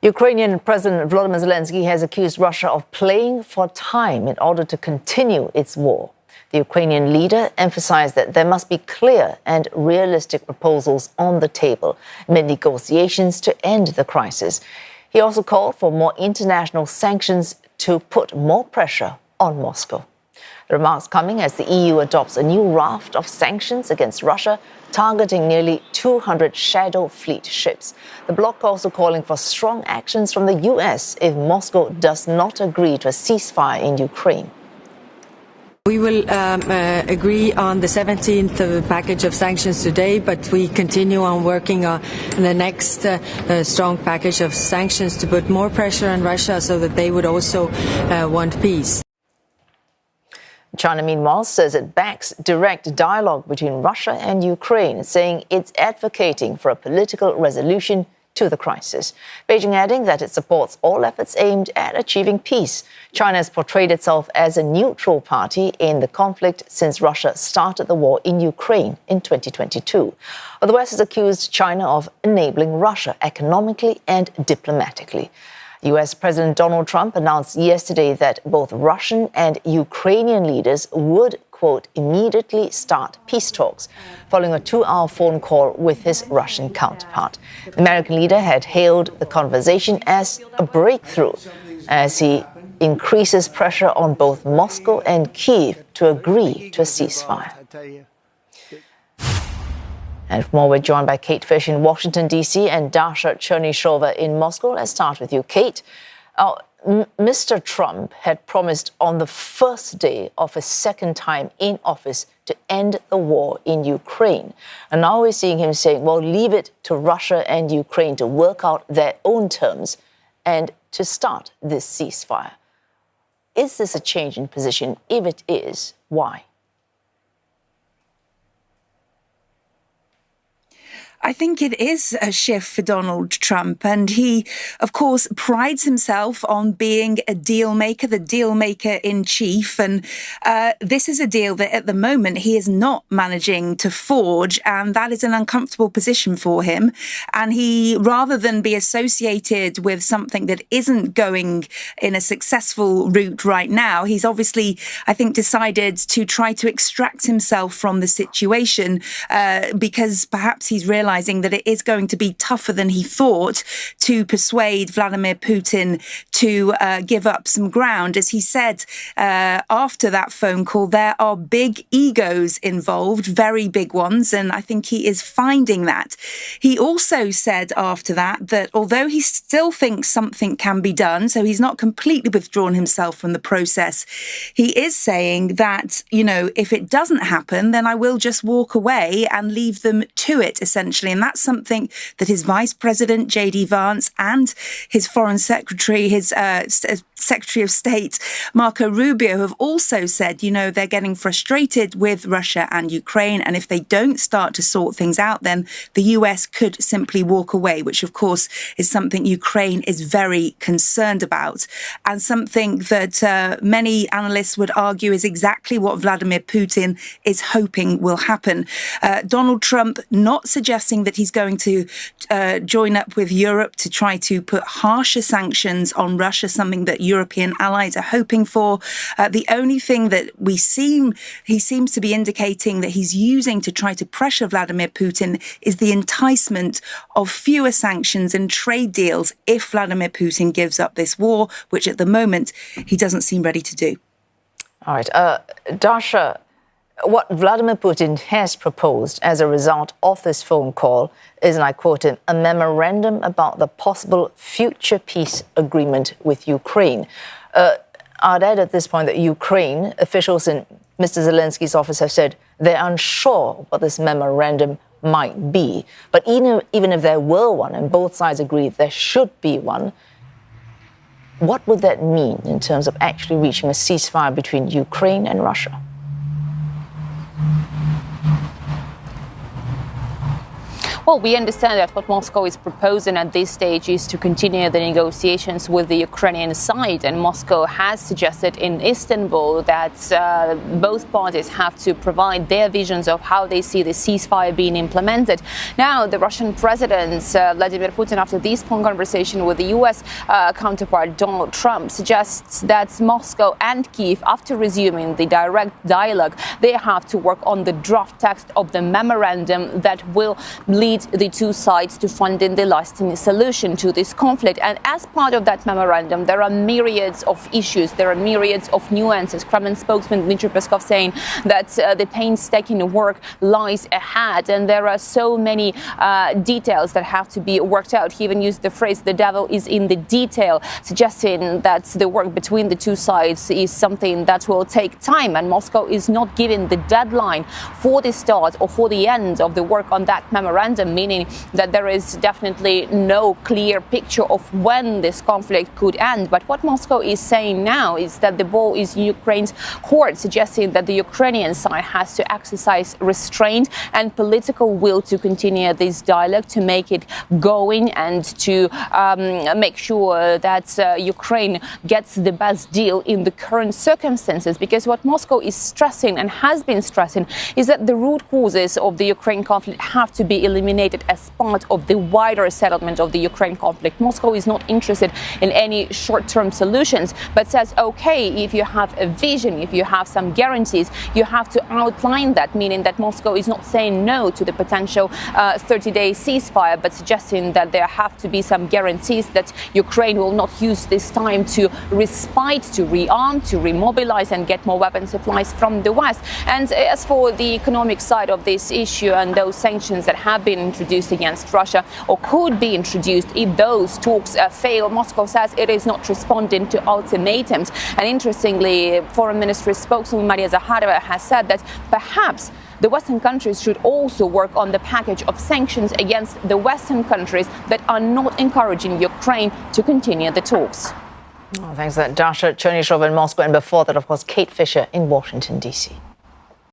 Ukrainian President Volodymyr Zelenskyy has accused Russia of playing for time in order to continue its war. The Ukrainian leader emphasized that there must be clear and realistic proposals on the table amid negotiations to end the crisis. He also called for more international sanctions to put more pressure on Moscow. The remarks coming as the EU adopts a new raft of sanctions against Russia, targeting nearly 200 Shadow Fleet ships. The bloc also calling for strong actions from the US if Moscow does not agree to a ceasefire in Ukraine. We will agree on the 17th package of sanctions today, but we continue on working on the next strong package of sanctions to put more pressure on Russia so that they would also want peace. China, meanwhile, says it backs direct dialogue between Russia and Ukraine, saying it's advocating for a political resolution to the crisis. Beijing adding that it supports all efforts aimed at achieving peace. China has portrayed itself as a neutral party in the conflict since Russia started the war in Ukraine in 2022. The West has accused China of enabling Russia economically and diplomatically. US President Donald Trump announced yesterday that both Russian and Ukrainian leaders would, quote, immediately start peace talks, following a 2-hour phone call with his Russian counterpart. The American leader had hailed the conversation as a breakthrough, as he increases pressure on both Moscow and Kyiv to agree to a ceasefire. And for more, we're joined by Kate Fish in Washington, D.C. and Dasha Chernyshova in Moscow. Let's start with you, Kate. Mr. Trump had promised on the first day of his second time in office to end the war in Ukraine. And now we're seeing him saying, well, leave it to Russia and Ukraine to work out their own terms and to start this ceasefire. Is this a change in position? If it is, why? I think it is a shift for Donald Trump, and he, of course, prides himself on being a deal maker, the deal maker in chief. And this is a deal that at the moment he is not managing to forge, and that is an uncomfortable position for him. And he, rather than be associated with something that isn't going in a successful route right now, he's obviously, I think, decided to try to extract himself from the situation because perhaps he's realized that it is going to be tougher than he thought to persuade Vladimir Putin to give up some ground. As he said after that phone call, there are big egos involved, very big ones, and I think he is finding that. He also said after that although he still thinks something can be done, so he's not completely withdrawn himself from the process, he is saying that, you know, if it doesn't happen, then I will just walk away and leave them to it, essentially. And that's something that his Vice President, J.D. Vance, and his Foreign Secretary, his Secretary of State, Marco Rubio, have also said, you know, they're getting frustrated with Russia and Ukraine. And if they don't start to sort things out, then the US could simply walk away, which, of course, is something Ukraine is very concerned about. And something that many analysts would argue is exactly what Vladimir Putin is hoping will happen. Donald Trump not suggesting that he's going to join up with Europe to try to put harsher sanctions on Russia, something that European allies are hoping for. The only thing that he seems to be indicating that he's using to try to pressure Vladimir Putin is the enticement of fewer sanctions and trade deals if Vladimir Putin gives up this war, which at the moment he doesn't seem ready to do. All right. Dasha, what Vladimir Putin has proposed as a result of this phone call is, and I quote him, a memorandum about the possible future peace agreement with Ukraine. I'd add at this point that Ukraine officials in Mr. Zelensky's office have said they're unsure what this memorandum might be. But even if there were one, and both sides agree there should be one, what would that mean in terms of actually reaching a ceasefire between Ukraine and Russia? Well, we understand that what Moscow is proposing at this stage is to continue the negotiations with the Ukrainian side, and Moscow has suggested in Istanbul that both parties have to provide their visions of how they see the ceasefire being implemented. Now, the Russian President Vladimir Putin, after this phone conversation with the US counterpart Donald Trump, suggests that Moscow and Kyiv, after resuming the direct dialogue, they have to work on the draft text of the memorandum that will lead the two sides to finding the lasting solution to this conflict. And as part of that memorandum, there are myriads of issues, there are myriads of nuances. Kremlin spokesman Dmitry Peskov saying that the painstaking work lies ahead, and there are so many details that have to be worked out. He even used the phrase, the devil is in the detail, suggesting that the work between the two sides is something that will take time, and Moscow is not given the deadline for the start or for the end of the work on that memorandum, meaning that there is definitely no clear picture of when this conflict could end. But what Moscow is saying now is that the ball is in Ukraine's court, suggesting that the Ukrainian side has to exercise restraint and political will to continue this dialogue, to make it going, and to make sure that Ukraine gets the best deal in the current circumstances. Because what Moscow is stressing and has been stressing is that the root causes of the Ukraine conflict have to be eliminated as part of the wider settlement of the Ukraine conflict. Moscow is not interested in any short-term solutions, but says, okay, if you have a vision, if you have some guarantees, you have to outline that, meaning that Moscow is not saying no to the potential 30-day ceasefire, but suggesting that there have to be some guarantees that Ukraine will not use this time to respite, to rearm, to remobilize and get more weapon supplies from the West. And as for the economic side of this issue and those sanctions that have been introduced against Russia or could be introduced if those talks fail, Moscow says it is not responding to ultimatums. And interestingly, Foreign Ministry spokeswoman Maria Zakharova has said that perhaps the Western countries should also work on the package of sanctions against the Western countries that are not encouraging Ukraine to continue the talks. Oh, thanks for that, Dasha, Chernyshova in Moscow, and before that, of course, Kate Fisher in Washington, D.C.